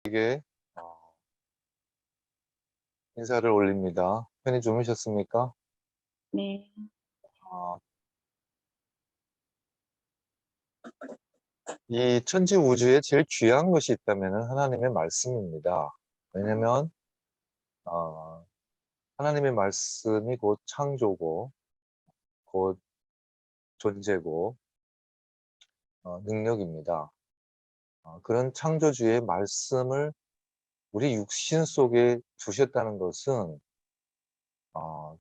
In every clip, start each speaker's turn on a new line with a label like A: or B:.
A: 에게 인사를 올립니다. 편히 주무셨습니까?
B: 네.
A: 아, 이 천지 우주에 제일 귀한 것이 있다면 하나님의 말씀입니다. 왜냐면 어, 하나님의 말씀이 곧 창조고 곧 존재고 능력입니다. 그런 창조주의 말씀을 우리 육신 속에 두셨다는 것은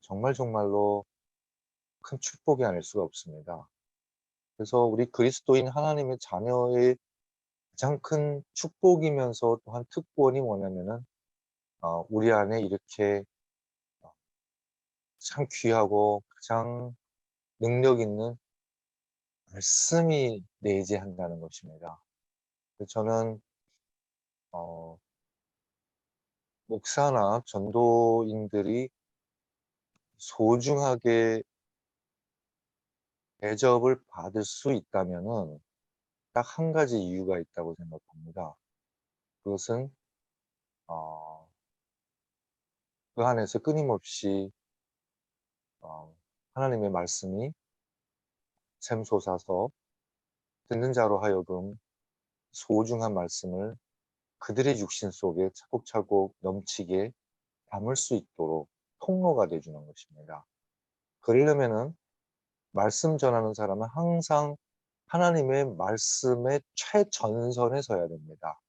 A: 정말 정말로 큰 축복이 아닐 수가 없습니다. 그래서 우리 그리스도인 하나님의 자녀의 가장 큰 축복이면서 또한 특권이 뭐냐면은 우리 안에 이렇게 참 귀하고 가장 능력 있는 말씀이 내재한다는 것입니다. 그래서 저는 어, 목사나 전도인들이 소중하게 대접을 받을 수 있다면은 딱 한 가지 이유가 있다고 생각합니다. 그것은 어, 그 안에서 끊임없이 하나님의 말씀이 샘솟아서 듣는 자로 하여금 소중한 말씀을 그들의 육신 속에 차곡차곡 넘치게 담을 수 있도록 통로가 되어주는 것입니다. 그러려면은 말씀 전하는 사람은 항상 하나님의 말씀의 최전선에 서야 됩니다.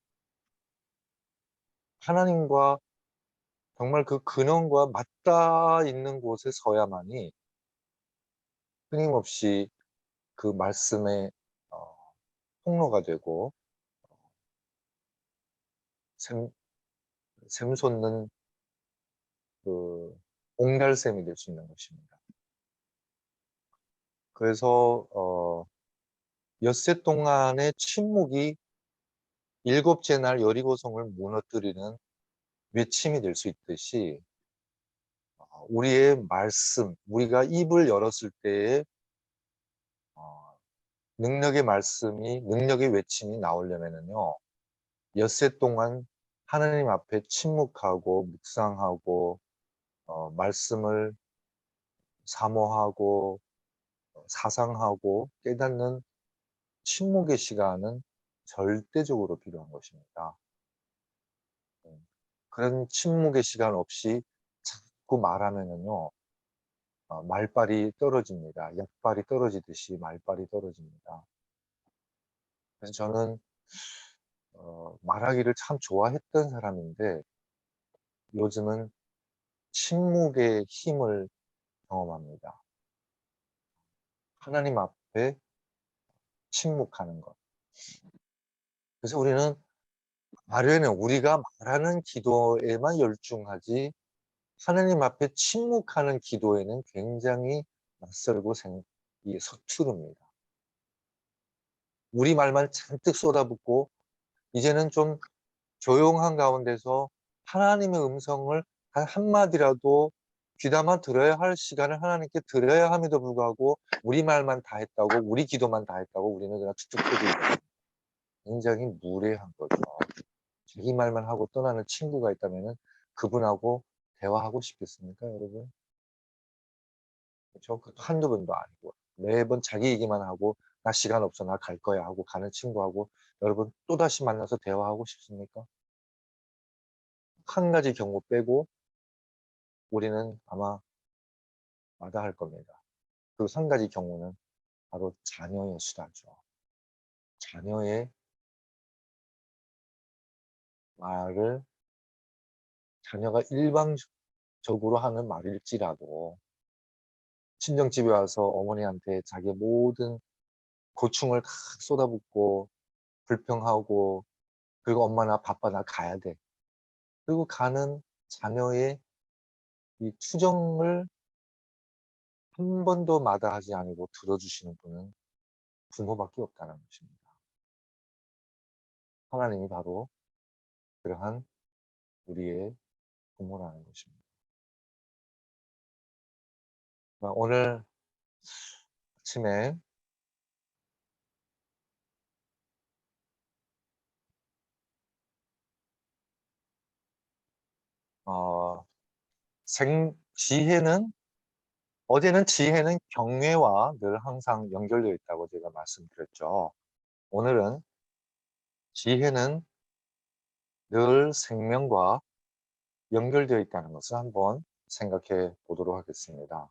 A: 하나님과 정말 그 근원과 맞닿아 있는 곳에 서야만이 끊임없이 그 말씀의 어, 통로가 되고 샘, 샘솟는 그 옹달샘이 될 수 있는 것입니다. 그래서 엿새 동안의 침묵이 일곱째 날 여리고성을 무너뜨리는 외침이 될 수 있듯이 우리의 말씀, 우리가 입을 열었을 때에 어, 능력의 말씀이, 능력의 외침이 나오려면은요, 엿새 동안 하나님 앞에 침묵하고 묵상하고 말씀을 사모하고 사상하고 깨닫는 침묵의 시간은 절대적으로 필요한 것입니다. 그런 침묵의 시간 없이 자꾸 말하면은요, 말빨이 떨어집니다. 약발이 떨어지듯이 말빨이 떨어집니다. 그래서 저는 말하기를 참 좋아했던 사람인데 요즘은 침묵의 힘을 경험합니다. 하나님 앞에 침묵하는 것. 그래서 우리는 말에는 우리가 말하는 기도에만 열중하지 하나님 앞에 침묵하는 기도에는 굉장히 낯설고 서투릅니다. 우리 말만 잔뜩 쏟아붓고 이제는 좀 조용한 가운데서 하나님의 음성을 단 한마디라도 귀담아 들어야 할 시간을 하나님께 드려야 함에도 불구하고 우리 말만 다 했다고 우리 기도만 다 했다고 우리는 그냥 툭툭 떠들고 굉장히 무례한 거죠. 자기 말만 하고 떠나는 친구가 있다면 그분하고 대화하고 싶겠습니까, 여러분? 그렇죠? 한두 번도 아니고 매번 자기 얘기만 하고 나 시간 없어 나 갈 거야 하고 가는 친구하고 여러분 또다시 만나서 대화하고 싶습니까? 한 가지 경우 빼고 우리는 아마 마다할 겁니다. 그 한 가지 경우는 바로 자녀의 수다죠. 자녀의 말을 자녀가 일방적으로 하는 말일지라도 친정집에 와서 어머니한테 자기의 모든 고충을 다 쏟아붓고 불평하고 그리고 엄마 나 바빠 나 가야 돼. 그리고 가는 자녀의 이 투정을 한 번도 마다하지 않고 들어주시는 분은 부모밖에 없다는 것입니다. 하나님이 바로 그러한 우리의 부모라는 것입니다. 오늘 아침에 지혜는, 어제는 지혜는 경외와 늘 항상 연결되어 있다고 제가 말씀드렸죠. 오늘은 지혜는 늘 생명과 연결되어 있다는 것을 한번 생각해 보도록 하겠습니다.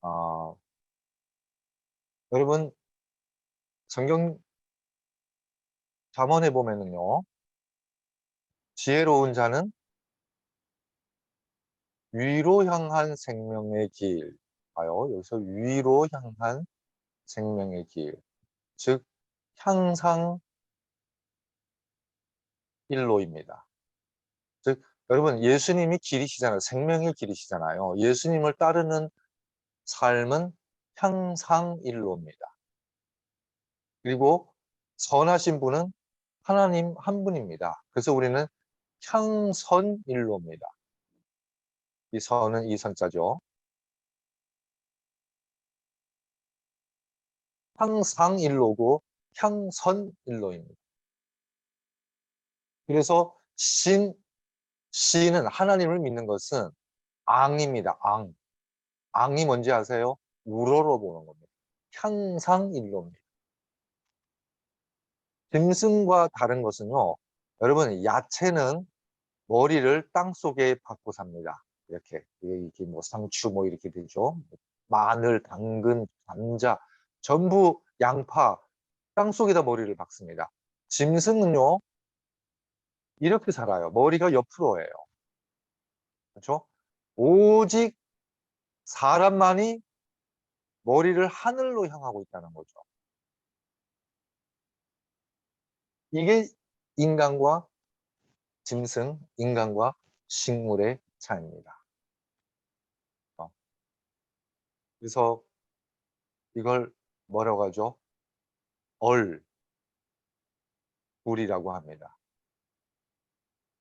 A: 아, 여러분, 성경 잠언에 보면은요, 지혜로운 자는 위로 향한 생명의 길, 봐요. 여기서 위로 향한 생명의 길, 즉 향상 일로입니다. 즉 여러분, 예수님이 길이시잖아요. 생명의 길이시잖아요. 예수님을 따르는 삶은 향상 일로입니다. 그리고 선하신 분은 하나님 한 분입니다. 그래서 우리는 향선 일로입니다. 이 선은 이 선자죠. 향상 일로고 향선 일로입니다. 그래서 신은 하나님을 믿는 것은 앙입니다. 앙. 앙이 뭔지 아세요? 우러러 보는 겁니다. 향상일로입니다. 짐승과 다른 것은요, 여러분, 야채는 머리를 땅 속에 박고 삽니다. 이렇게 뭐 상추 뭐 이렇게 되죠. 마늘, 당근, 감자, 전부 양파, 땅 속에다 머리를 박습니다. 짐승은요, 이렇게 살아요. 머리가 옆으로예요. 그렇죠? 오직 사람만이 머리를 하늘로 향하고 있다는 거죠. 이게 인간과 짐승, 인간과 식물의 차이입니다. 그래서 이걸 뭐라고 하죠? 굴이라고 합니다.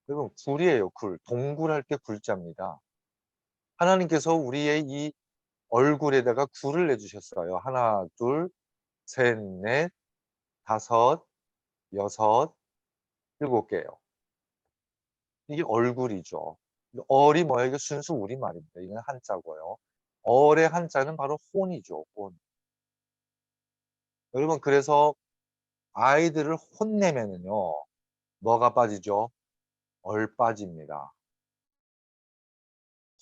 A: 여러분, 굴이에요, 굴. 동굴할 때 굴자입니다. 하나님께서 우리의 이 얼굴에다가 굴을 내주셨어요. 하나, 둘, 셋, 넷, 다섯, 여섯, 일곱 개요. 이게 얼굴이죠. 얼이 뭐예요? 이게 순수 우리말입니다. 이건 한자고요. 얼의 한자는 바로 혼이죠. 혼. 여러분, 그래서 아이들을 혼내면은요, 뭐가 빠지죠? 얼 빠집니다.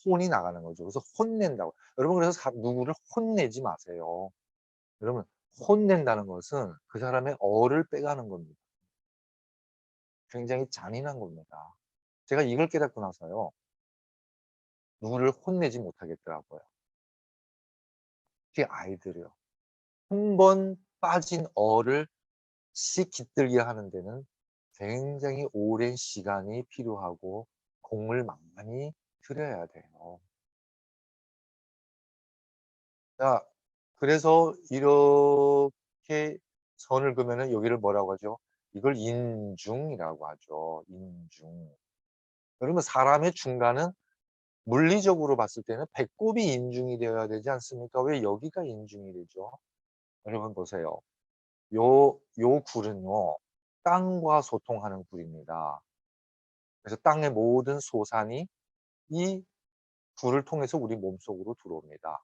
A: 혼이 나가는 거죠. 그래서 혼낸다고. 여러분, 그래서 누구를 혼내지 마세요. 여러분, 혼낸다는 것은 그 사람의 얼을 빼가는 겁니다. 굉장히 잔인한 겁니다. 제가 이걸 깨닫고 나서요, 누구를 혼내지 못하겠더라고요. 특히 아이들이요. 한 번 빠진 얼을 씩 깃들게 하는 데는 굉장히 오랜 시간이 필요하고 공을 많이 들여야 돼요. 자, 그래서 이렇게 선을 그으면은 여기를 뭐라고 하죠? 이걸 인중이라고 하죠. 인중. 그러면 사람의 중간은 물리적으로 봤을 때는 배꼽이 인중이 되어야 되지 않습니까? 왜 여기가 인중이 되죠? 여러분 보세요. 요 굴은요, 땅과 소통하는 굴입니다. 그래서 땅의 모든 소산이 이 굴을 통해서 우리 몸속으로 들어옵니다.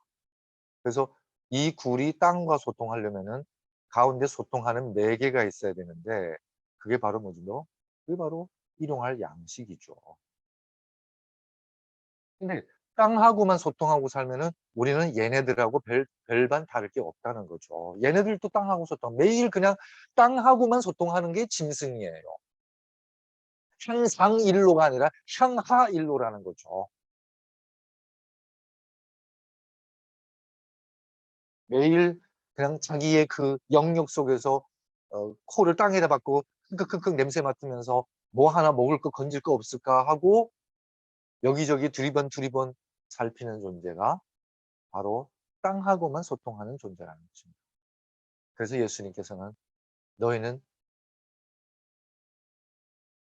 A: 그래서 이 굴이 땅과 소통하려면은 가운데 소통하는 4개가 있어야 되는데, 그게 바로 뭐죠? 그게 바로 일용할 양식이죠. 근데 땅하고만 소통하고 살면은 우리는 얘네들하고 별반 다를 게 없다는 거죠. 얘네들도 땅하고 소통, 매일 그냥 땅하고만 소통하는 게 짐승이에요. 향상일로가 아니라 향하일로라는 거죠. 매일 그냥 자기의 그 영역 속에서 코를 땅에다 박고 킁킁킁 냄새 맡으면서 뭐 하나 먹을 거 건질 거 없을까 하고 여기저기 두리번 살피는 존재가 바로 땅하고만 소통하는 존재라는 것입니다. 그래서 예수님께서는 너희는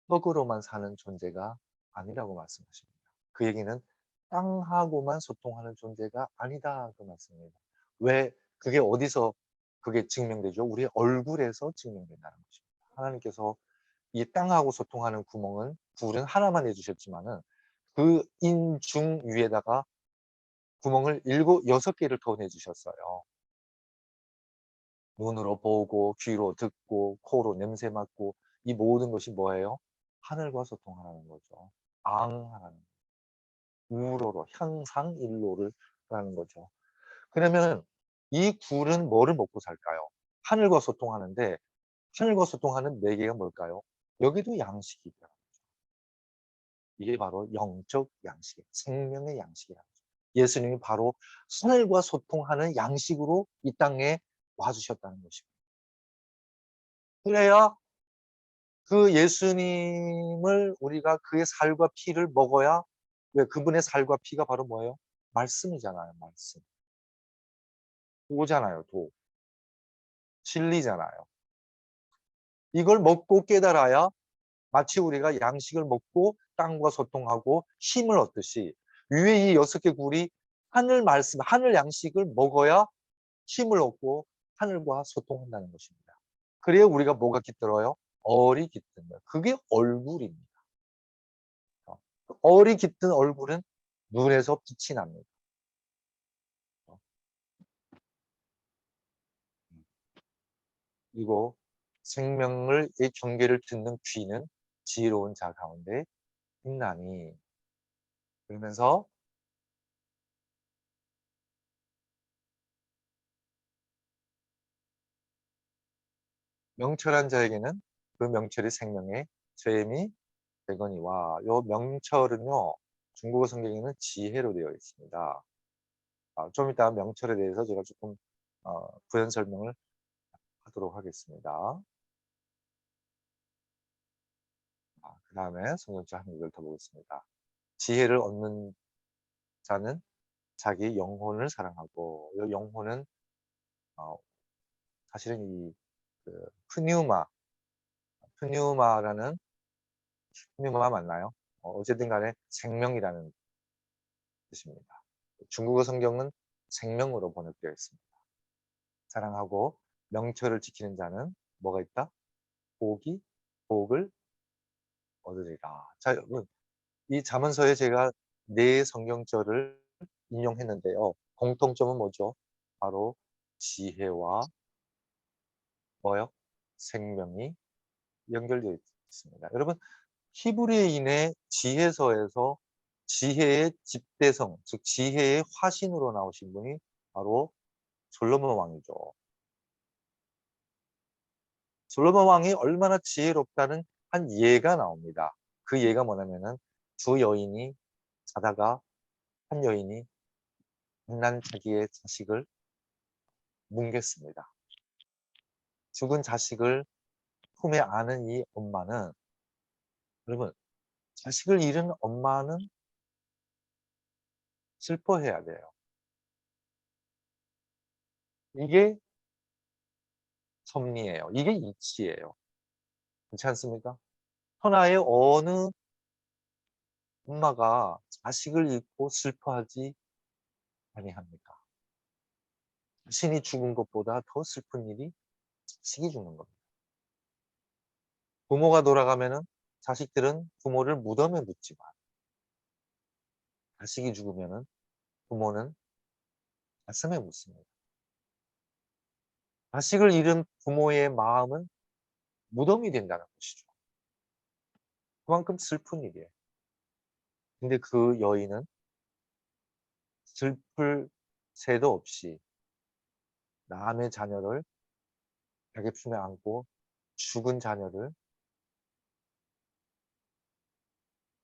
A: 떡으로만 사는 존재가 아니라고 말씀하십니다. 그 얘기는 땅하고만 소통하는 존재가 아니다 그 말씀입니다. 왜? 그게 어디서 그게 증명되죠? 우리 얼굴에서 증명된다는 것입니다. 하나님께서 이 땅하고 소통하는 굴은 하나만 해주셨지만은 그 인중 위에다가 구멍을 6개를 더 내주셨어요. 눈으로 보고 귀로 듣고 코로 냄새 맡고 이 모든 것이 뭐예요? 하늘과 소통하라는 거죠. 앙하라는 우로로 향상일로를 하는 거죠. 그러면 이 굴은 뭐를 먹고 살까요? 하늘과 소통하는데 하늘과 소통하는 네 개가 뭘까요? 여기도 양식이 있다. 이게 바로 영적 양식이에요. 생명의 양식이라는 거죠. 예수님이 바로 하늘과 소통하는 양식으로 이 땅에 와주셨다는 것입니다. 그래야 그 예수님을 우리가 그의 살과 피를 먹어야 왜 그분의 살과 피가 바로 뭐예요? 말씀이잖아요. 말씀. 도잖아요. 도. 진리잖아요. 이걸 먹고 깨달아야 마치 우리가 양식을 먹고 땅과 소통하고 힘을 얻듯이 위에 이 6개 굴이 하늘 말씀, 하늘 양식을 먹어야 힘을 얻고 하늘과 소통한다는 것입니다. 그래야 우리가 뭐가 깃들어요? 얼이 깃든 거예요. 그게 얼굴입니다. 얼이 깃든 얼굴은 눈에서 빛이 납니다. 그리고 생명을 이 경계를 듣는 귀는 지혜로운 자 가운데 있나니 그러면서 명철한 자에게는 그 명철이 생명의 쇠임이 되거니와 요 명철은요 중국어 성경에는 지혜로 되어 있습니다. 좀 이따 명철에 대해서 제가 조금 부연 설명을 하도록 하겠습니다. 그 다음에 성경책 한 구절 더 보겠습니다. 지혜를 얻는 자는 자기 영혼을 사랑하고 이 영혼은 어, 사실은 그 프뉴마라는 프뉴마 맞나요? 어쨌든 간에 생명이라는 뜻입니다. 중국어 성경은 생명으로 번역되어 있습니다. 사랑하고 명철을 지키는 자는 뭐가 있다? 복을 얻으리라. 자, 여러분, 이 잠언서에 제가 4성경절을 인용했는데요. 공통점은 뭐죠? 바로 지혜와 뭐요? 생명이 연결되어 있습니다. 여러분, 히브리인의 지혜서에서 지혜의 집대성, 즉 지혜의 화신으로 나오신 분이 바로 솔로몬 왕이죠. 솔로몬 왕이 얼마나 지혜롭다는 한 예가 나옵니다. 그 예가 뭐냐면은 두 여인이 자다가 한 여인이 난 자기의 자식을 뭉갰습니다. 죽은 자식을 품에 안은 이 엄마는 여러분 자식을 잃은 엄마는 슬퍼해야 돼요. 이게 섭리예요. 이게 이치예요. 그렇지 않습니까? 천하의 어느 엄마가 자식을 잃고 슬퍼하지 아니합니까? 자신이 죽은 것보다 더 슬픈 일이 자식이 죽는 겁니다. 부모가 돌아가면은 자식들은 부모를 무덤에 묻지만 자식이 죽으면은 부모는 가슴에 묻습니다. 자식을 잃은 부모의 마음은 무덤이 된다는 것이죠. 그만큼 슬픈 일이에요. 근데 그 여인은 슬플 새도 없이 남의 자녀를 자기 품에 안고 죽은 자녀를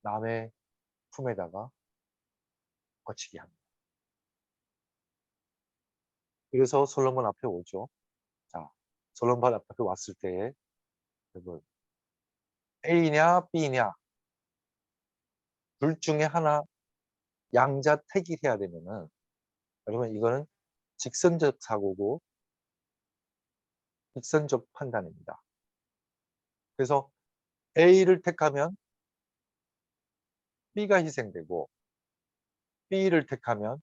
A: 남의 품에다가 거치게 합니다. 그래서 솔로몬 앞에 오죠. 자, 솔로몬 앞에 왔을 때에 여러분 A냐 B냐 둘 중에 하나 양자택일해야 되면은 여러분 이거는 직선적 사고고 직선적 판단입니다. 그래서 A를 택하면 B가 희생되고 B를 택하면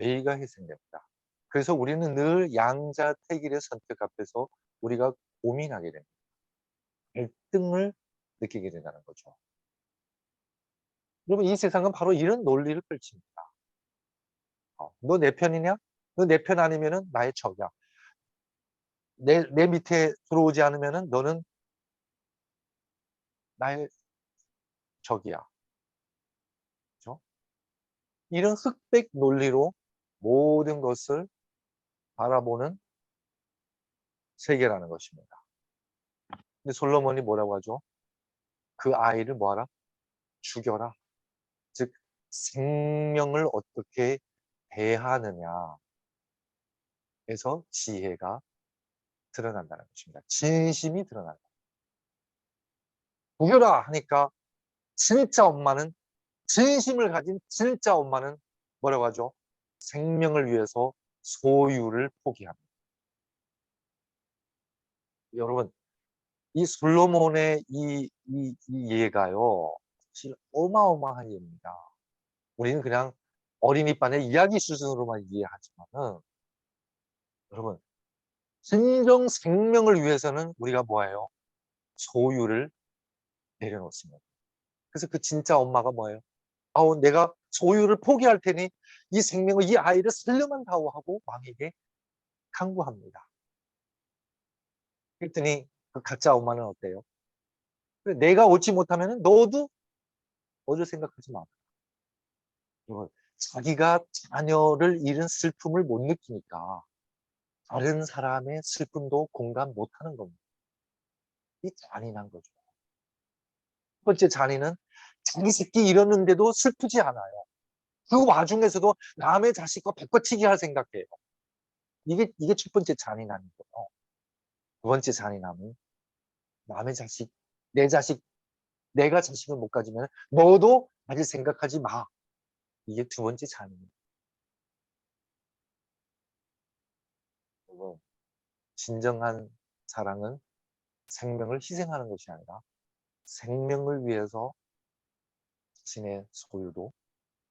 A: A가 희생됩니다. 그래서 우리는 늘 양자택일의 선택 앞에서 우리가 고민하게 됩니다. 갈등을 느끼게 된다는 거죠. 여러분, 이 세상은 바로 이런 논리를 펼칩니다. 너 내 편이냐? 너 내 편 아니면은 나의 적이야. 내 밑에 들어오지 않으면은 너는 나의 적이야. 그죠? 이런 흑백 논리로 모든 것을 바라보는 세계라는 것입니다. 근데 솔로몬이 뭐라고 하죠? 그 아이를 뭐하라? 죽여라. 즉, 생명을 어떻게 대하느냐에서 지혜가 드러난다는 것입니다. 진심이 드러난다. 죽여라 하니까 진짜 엄마는, 진심을 가진 진짜 엄마는 뭐라고 하죠? 생명을 위해서 소유를 포기합니다. 여러분, 이 솔로몬의 이 예가요, 사실 어마어마한 예입니다. 우리는 그냥 어린이반의 이야기 수준으로만 이해하지만은, 여러분, 진정 생명을 위해서는 우리가 뭐예요? 소유를 내려놓습니다. 그래서 그 진짜 엄마가 뭐예요? 아우, 내가 소유를 포기할 테니 이 생명을, 이 아이를 살려만 다오 하고 왕에게 강구합니다. 그랬더니 그 가짜 엄마는 어때요? 그래, 내가 얻지 못하면 너도 얻을 생각하지 마. 자기가 자녀를 잃은 슬픔을 못 느끼니까 다른 사람의 슬픔도 공감 못하는 겁니다. 이 잔인한 거죠. 첫 번째 잔인은 자기 새끼 잃었는데도 슬프지 않아요. 그 와중에서도 남의 자식과 바꿔치기 할 생각해요. 이게 첫 번째 잔인한 거예요. 두 번째 잔인함은 남의 자식, 내 자식, 내가 자식을 못 가지면 너도 가질 생각하지 마. 이게 두 번째 잔인입니다. 진정한 사랑은 생명을 희생하는 것이 아니라 생명을 위해서 자신의 소유도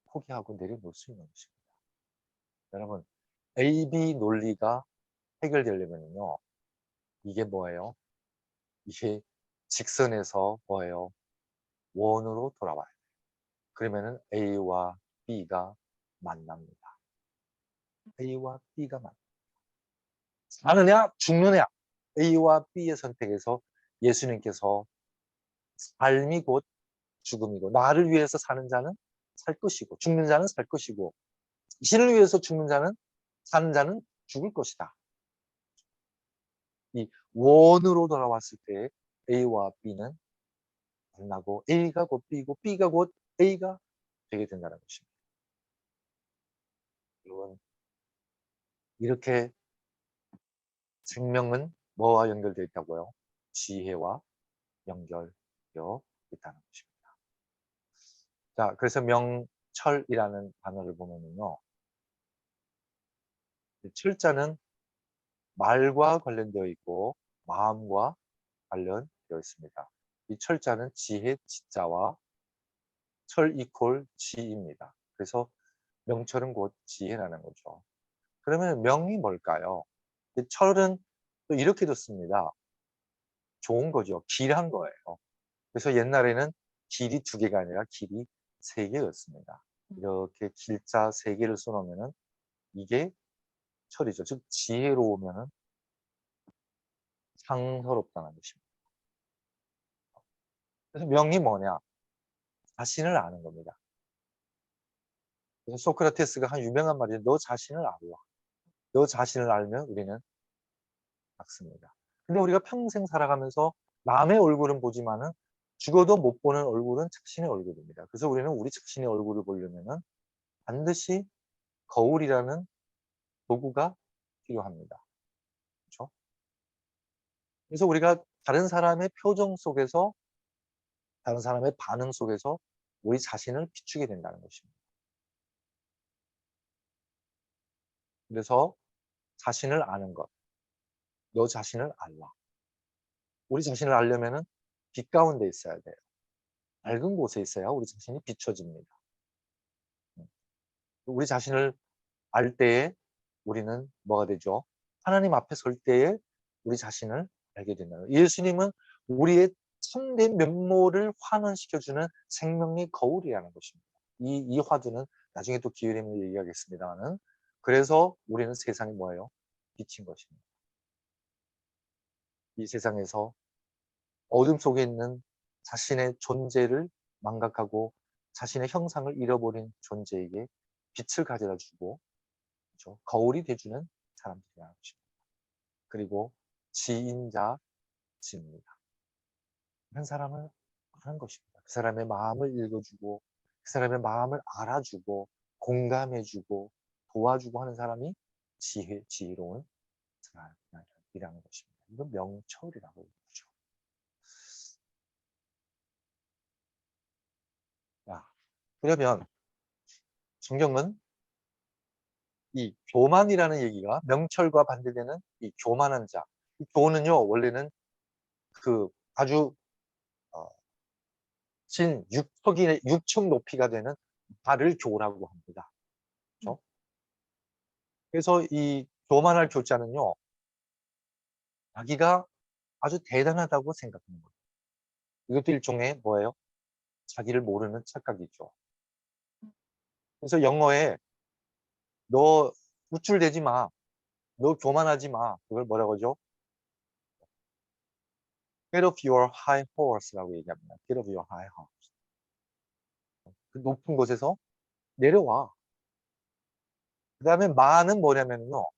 A: 포기하고 내려놓을 수 있는 것입니다. 여러분, AB 논리가 해결되려면요, 이게 뭐예요? 이게 직선에서 뭐예요? 원으로 돌아와요. 그러면은 A와 B가 만납니다. A와 B가 만납니다. 사느냐, 죽느냐? A와 B의 선택에서 예수님께서 삶이 곧 죽음이고, 나를 위해서 사는 자는 살 것이고, 죽는 자는 살 것이고, 신을 위해서 죽는 자는, 사는 자는 죽을 것이다. 이 원으로 돌아왔을 때 A와 B는 만나고, A가 곧 B고 B가 곧 A가 되게 된다는 것입니다. 여러분, 이렇게 생명은 뭐와 연결되어 있다고요? 지혜와 연결되어 있다는 것입니다. 자, 그래서 명철이라는 단어를 보면요, 철자는 말과 관련되어 있고 마음과 관련되어 있습니다. 이 철자는 지혜 지자와 철 이퀄 지입니다. 그래서 명철은 곧 지혜라는 거죠. 그러면 명이 뭘까요? 철은 또 이렇게도 씁니다. 좋은 거죠. 길한 거예요. 그래서 옛날에는 길이 2개가 아니라 길이 3개였습니다. 이렇게 길자 3개를 써놓으면 이게 철이죠. 즉 지혜로우면 상서롭다는 것입니다. 그래서 명이 뭐냐? 자신을 아는 겁니다. 그래서 소크라테스가 한 유명한 말이죠. 너 자신을 알아. 너 자신을 알면 우리는 낫습니다. 근데 우리가 평생 살아가면서 남의 얼굴은 보지만은 죽어도 못 보는 얼굴은 자신의 얼굴입니다. 그래서 우리는 우리 자신의 얼굴을 보려면은 반드시 거울이라는 도구가 필요합니다. 그렇죠? 그래서 우리가 다른 사람의 표정 속에서, 다른 사람의 반응 속에서 우리 자신을 비추게 된다는 것입니다. 그래서 자신을 아는 것, 너 자신을 알라. 우리 자신을 알려면은 빛 가운데 있어야 돼요. 밝은 곳에 있어야 우리 자신이 비춰집니다. 우리 자신을 알 때에 우리는 뭐가 되죠? 하나님 앞에 설 때에 우리 자신을 알게 된다. 예수님은 우리의 천대 면모를 환원시켜주는 생명의 거울이라는 것입니다. 이 화두는 나중에 또 기회 되면 얘기하겠습니다만은, 그래서 우리는 세상이 뭐예요? 빛인 것입니다. 이 세상에서 어둠 속에 있는 자신의 존재를 망각하고 자신의 형상을 잃어버린 존재에게 빛을 가져다 주고, 그렇죠? 거울이 돼주는 사람들이라는 것입니다. 그리고 지인자 지입니다. 한 사람을 아는 것입니다. 그 사람의 마음을 읽어주고 그 사람의 마음을 알아주고 공감해주고 도와주고 하는 사람이 지혜로운 사람이라는 것입니다. 이건 명철이라고 부르죠. 자, 그러면 성경은 이 교만이라는 얘기가 명철과 반대되는 이 교만한 자. 이 교는요, 원래는 그 아주 진 6척 높이가 되는 발을 교라고 합니다. 그렇죠? 그래서 이 교만할 교자는요, 자기가 아주 대단하다고 생각하는 거예요. 이것도 일종의 뭐예요? 자기를 모르는 착각이죠. 그래서 영어에 너 우쭐대지 마, 너 교만하지 마, 그걸 뭐라고 하죠? Get off your high horse라고 얘기합니다. Get off your high horse. 그 높은 곳에서 내려와. 그 다음에 마는 뭐냐면요,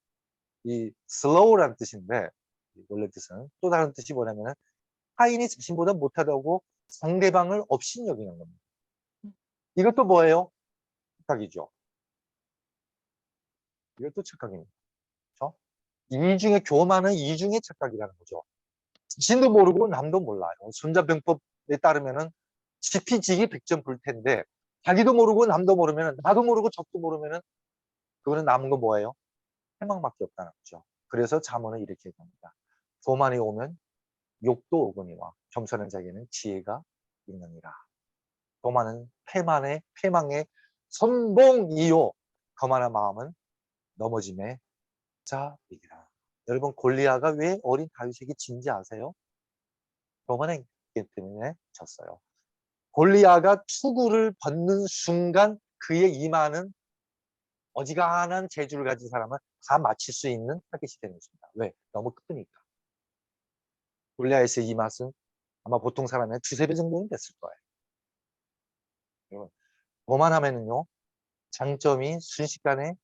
A: 이 slow라는 뜻인데, 원래 뜻은 또 다른 뜻이 뭐냐면은 타인이 자신보다 못하다고 상대방을 업신여기는 겁니다. 이것도 뭐예요? 착각이죠. 이것도 착각입니다. 그렇죠? 이중에 교만은 이중의 착각이라는 거죠. 자신도 모르고 남도 몰라요. 손자병법에 따르면은 지피지기 백전불태인데 자기도 모르고 남도 모르면은 나도 모르고 적도 모르면은 그거는 남은 거 뭐예요? 해망밖에 없다는 거죠. 그래서 잠언을 이렇게 얘기합니다. 교만이 오면 욕도 오거니와 겸손한 자에게는 지혜가 있느니라. 교만은 패망의 선봉이요. 거만한 마음은 넘어짐의 자이라. 여러분, 골리아가 왜 어린 다윗에게 진지 아세요? 교만했기 때문에 졌어요. 골리아가 투구를 받는 순간 그의 이마는 어지간한 재주를 가진 사람은 다 맞힐 수 있는 타겟이 되는 것입니다. 왜? 너무 크니까. 골리아의 이맛은 아마 보통 사람의 두세 배 정도는 됐을 거예요. 교만하면은요, 장점이 순식간에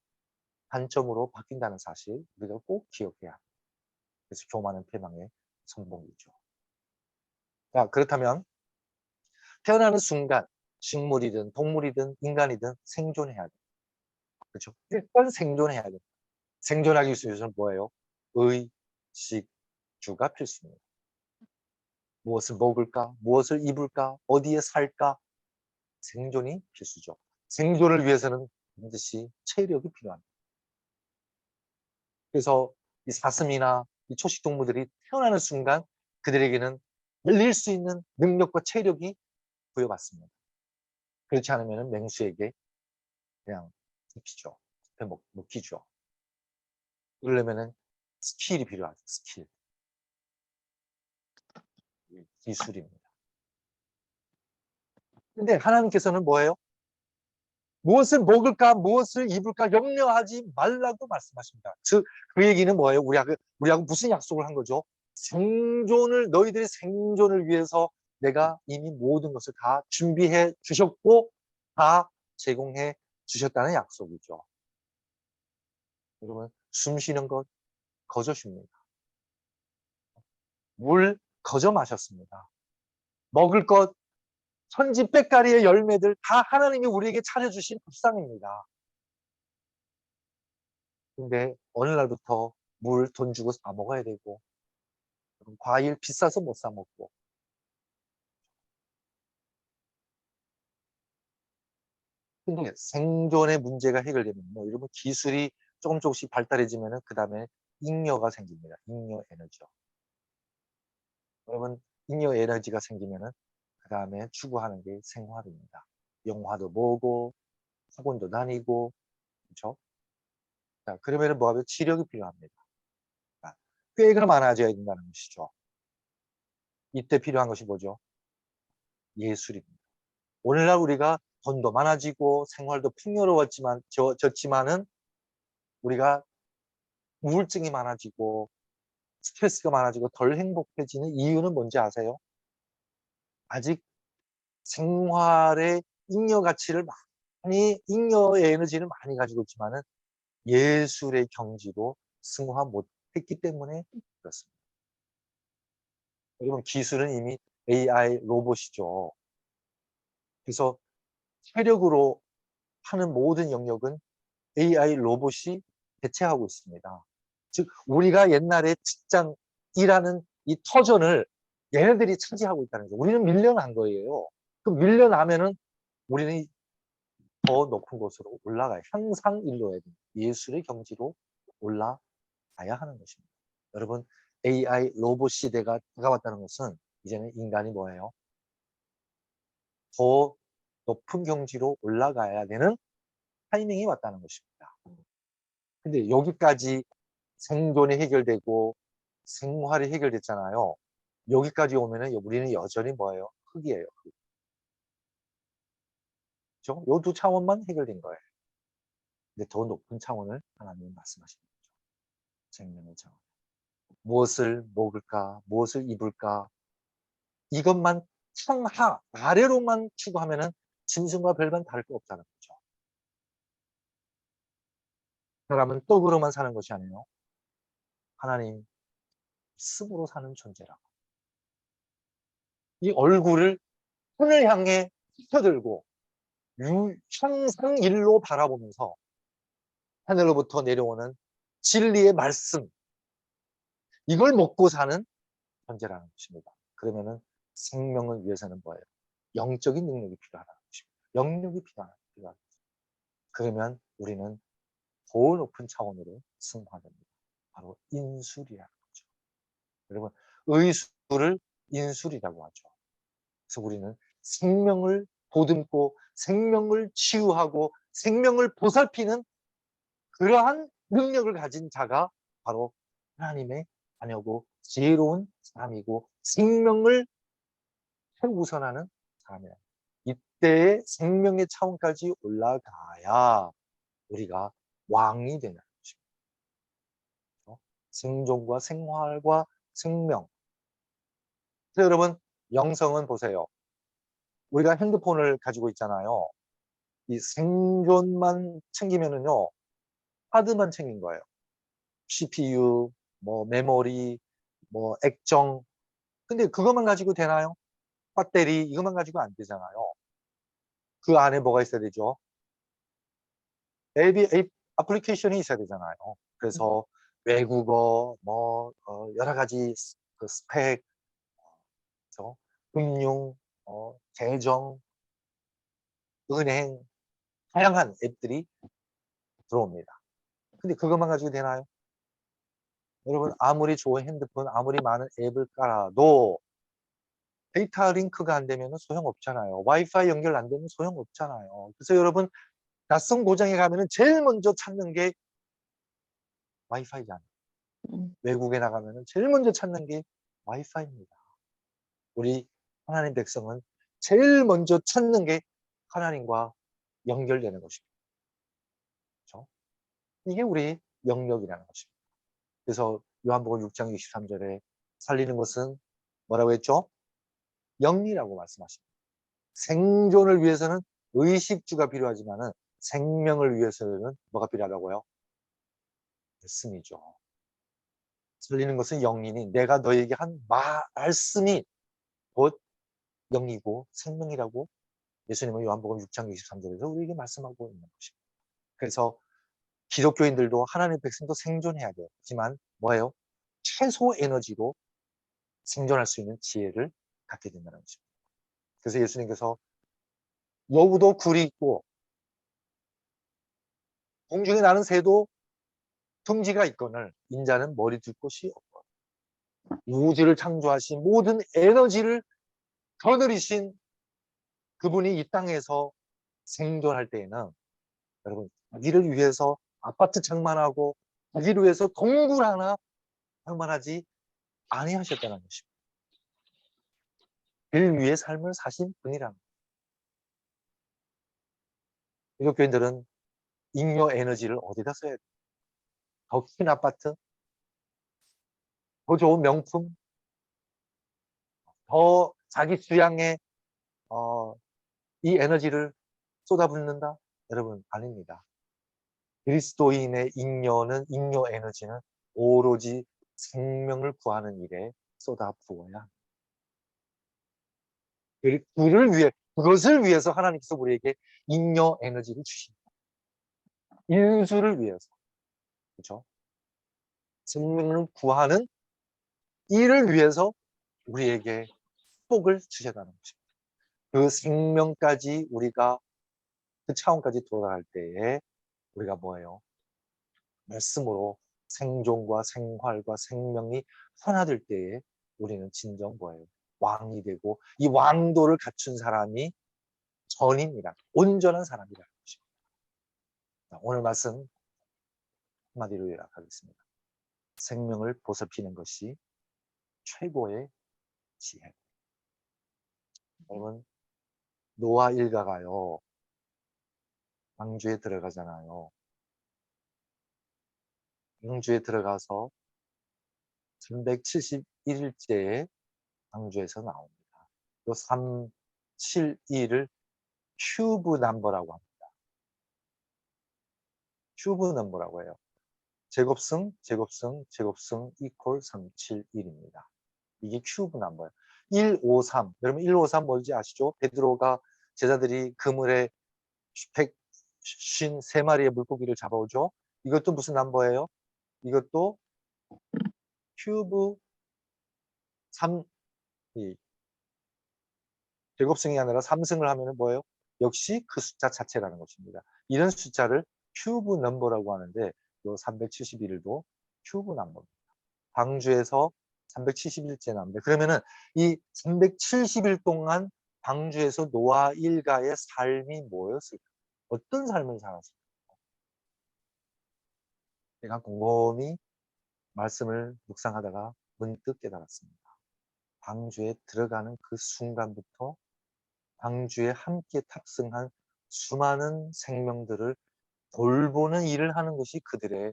A: 단점으로 바뀐다는 사실 우리가 꼭 기억해야 합니다. 그래서 교만은 패망의 선봉이죠. 자, 그렇다면 태어나는 순간 식물이든 동물이든 인간이든 생존해야 돼. 그렇죠? 일단 생존해야 돼. 생존하기 위해서는 뭐예요? 의식주가 필수입니다. 무엇을 먹을까? 무엇을 입을까? 어디에 살까? 생존이 필수죠. 생존을 위해서는 반드시 체력이 필요합니다. 그래서 이 사슴이나 이 초식 동물들이 태어나는 순간 그들에게는 달릴 수 있는 능력과 체력이 부여받습니다. 그렇지 않으면 맹수에게 그냥 먹히죠. 먹히죠. 그러려면 스킬이 필요하죠. 스킬. 기술입니다. 근데 하나님께서는 뭐예요? 무엇을 먹을까, 무엇을 입을까 염려하지 말라고 말씀하십니다. 즉, 그 얘기는 뭐예요? 우리하고 무슨 약속을 한 거죠? 너희들의 생존을 위해서 내가 이미 모든 것을 다 준비해 주셨고, 다 제공해 주셨다는 약속이죠. 여러분, 숨 쉬는 것 거저 쉽니다. 물 거저 마셨습니다. 먹을 것 천지백가리의 열매들 다 하나님이 우리에게 차려주신 밥상입니다. 근데 어느 날부터 물 돈 주고 사 먹어야 되고 과일 비싸서 못 사 먹고 근데 생존의 문제가 해결되면 여러분 기술이 조금씩 발달해지면 그 다음에 잉여가 생깁니다. 잉여 에너지요. 여러분 잉여 에너지가 생기면 그 다음에 추구하는 게 생활입니다. 영화도 보고 학원도 다니고 그렇죠? 자, 그러면 뭐하면 치력이 필요합니다. 자, 꾀가 많아져야 된다는 것이죠. 이때 필요한 것이 뭐죠? 예술입니다. 오늘날 우리가 돈도 많아지고 생활도 풍요로웠지만은 우리가 우울증이 많아지고 스트레스가 많아지고 덜 행복해지는 이유는 뭔지 아세요? 아직 생활의 잉여 가치를 많이, 잉여의 에너지를 많이 가지고 있지만은 예술의 경지로 승화 못했기 때문에 그렇습니다. 여러분, 기술은 이미 AI 로봇이죠. 그래서 체력으로 하는 모든 영역은 AI 로봇이 대체하고 있습니다. 즉, 우리가 옛날에 직장 일하는 이 터전을 얘네들이 차지하고 있다는 거죠. 우리는 밀려난 거예요. 그럼 밀려나면은 우리는 더 높은 곳으로 올라가요. 향상 일로야 됩니다. 예술의 경지로 올라가야 하는 것입니다. 여러분, AI 로봇 시대가 다가왔다는 것은 이제는 인간이 뭐예요? 더 높은 경지로 올라가야 되는 타이밍이 왔다는 것입니다. 근데 여기까지 생존이 해결되고 생활이 해결됐잖아요. 여기까지 오면은 우리는 여전히 뭐예요? 흙이에요. 흙. 그죠? 요 두 차원만 해결된 거예요. 근데 더 높은 차원을 하나님이 말씀하시는 거죠. 생명의 차원. 무엇을 먹을까? 무엇을 입을까? 이것만 상하, 아래로만 추구하면은 짐승과 별반 다를 거 없다는 거죠. 사람은 떡으로만 사는 것이 아니에요. 하나님 말씀으로 사는 존재라고. 이 얼굴을 하늘 향해 펴들고 향상일로 바라보면서 하늘로부터 내려오는 진리의 말씀, 이걸 먹고 사는 존재라는 것입니다. 그러면은 생명을 위해서는 뭐예요? 영적인 능력이 필요하다는 것입니다. 영역이 필요하다. 그러면 우리는 더 높은 차원으로 승화됩니다. 바로 인술이라는 거죠. 여러분, 의술을 인술이라고 하죠. 그래서 우리는 생명을 보듬고 생명을 치유하고 생명을 보살피는 그러한 능력을 가진 자가 바로 하나님의 자녀고 지혜로운 사람이고 생명을 최우선하는 사람이에요. 이때의 생명의 차원까지 올라가야 우리가 왕이 되는 것입니다. 생존과 생활과 생명. 그래서 여러분, 영성은 보세요. 우리가 핸드폰을 가지고 있잖아요. 이 생존만 챙기면은요, 하드만 챙긴 거예요. CPU, 뭐 메모리, 뭐 액정. 근데 그것만 가지고 되나요? 배터리 이것만 가지고 안 되잖아요. 그 안에 뭐가 있어야 되죠? 앱이 애플리케이션이 있어야 되잖아요. 그래서 외국어, 뭐 여러 가지 그 스펙, 그래서 금융, 재정, 은행, 다양한 앱들이 들어옵니다. 근데 그것만 가지고 되나요? 여러분, 아무리 좋은 핸드폰, 아무리 많은 앱을 깔아도 데이터 링크가 안 되면 소용없잖아요. 와이파이 연결 안 되면 소용없잖아요. 그래서 여러분, 낯선 고장에 가면은 제일 먼저 찾는 게 와이파이잖아요. 외국에 나가면은 제일 먼저 찾는 게 와이파이입니다. 우리 하나님 백성은 제일 먼저 찾는 게 하나님과 연결되는 것입니다. 그렇죠? 이게 우리 영역이라는 것입니다. 그래서 요한복음 6장 63절에 살리는 것은 뭐라고 했죠? 영리라고 말씀하십니다. 생존을 위해서는 의식주가 필요하지만은 생명을 위해서는 뭐가 필요하다고요? 말씀이죠. 살리는 것은 영이니 내가 너에게 한 말씀이 곧 영이고 생명이라고 예수님은 요한복음 6장 23절에서 우리에게 말씀하고 있는 것입니다. 그래서 기독교인들도 하나님의 백성도 생존해야 돼요. 하지만 뭐예요? 최소 에너지로 생존할 수 있는 지혜를 갖게 된다는 것입니다. 그래서 예수님께서 여우도 굴이 있고 공중에 나는 새도 둥지가 있거늘 인자는 머리 둘 곳이 없고 우주를 창조하신 모든 에너지를 거느리신 그분이 이 땅에서 생존할 때에는 여러분 자기를 위해서 아파트 장만하고 자기를 위해서 동굴 하나 장만하지 아니하셨다는 것입니다. 길 위의 삶을 사신 분이란 거예요. 기독교인들은 잉여 에너지를 어디다 써야 돼요? 더 큰 아파트? 더 좋은 명품? 더 자기 수양에 이 에너지를 쏟아붓는다? 여러분, 아닙니다. 그리스도인의 잉여 에너지는 오로지 생명을 구하는 일에 쏟아부어야 합니다. 그것을 위해서 하나님께서 우리에게 잉여 에너지를 주십니다. 인수를 위해서. 그렇죠? 생명을 구하는 일을 위해서 우리에게 축복을 주셨다는 것입니다. 그 생명까지 우리가 그 차원까지 돌아갈 때에 우리가 뭐예요? 말씀으로 생존과 생활과 생명이 하나될 때에 우리는 진정 뭐예요? 왕이 되고 이 왕도를 갖춘 사람이 전입니다. 온전한 사람이라는 것입니다. 오늘 말씀 한마디로 요약하겠습니다. 생명을 보살피는 것이 최고의 지혜. 여러분, 노아 일가가요, 방주에 들어가잖아요. 방주에 들어가서 371일째에 방주에서 나옵니다. 이 371을 큐브 넘버라고 합니다. 큐브 넘버라고 해요. 제곱승 이퀄 371입니다. 이게 큐브 넘버예요. 153. 여러분 153 뭔지 아시죠? 베드로가 제자들이 그물에 153마리의 물고기를 잡아오죠. 이것도 무슨 넘버예요? 이것도 큐브 3, 제곱승이 아니라 3승을 하면 뭐예요? 역시 그 숫자 자체라는 것입니다. 이런 숫자를 큐브 넘버라고 하는데 이 371도 큐브 넘버입니다. 방주에서 370일째 나옵니다. 그러면은 이 370일 동안 방주에서 노아 일가의 삶이 뭐였을까? 어떤 삶을 살았을까? 제가 곰곰이 말씀을 묵상하다가 문득 깨달았습니다. 방주에 들어가는 그 순간부터 방주에 함께 탑승한 수많은 생명들을 돌보는 일을 하는 것이 그들의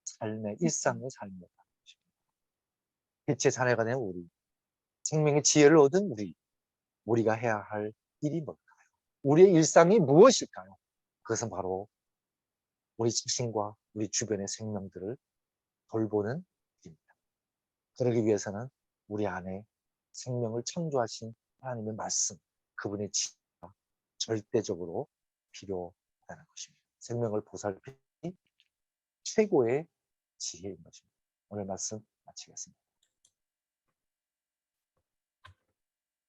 A: 삶의 일상의 삶이었다는 것입니다. 빛의 자녀가 된 우리, 생명의 지혜를 얻은 우리가 해야 할 일이 뭘까요? 우리의 일상이 무엇일까요? 그것은 바로 우리 자신과 우리 주변의 생명들을 돌보는 일입니다. 그러기 위해서는 우리 안에 생명을 창조하신 하나님의 말씀, 그분의 지혜가 절대적으로 필요하다는 것입니다. 생명을 보살피는 최고의 지혜인 것입니다. 오늘 말씀 마치겠습니다.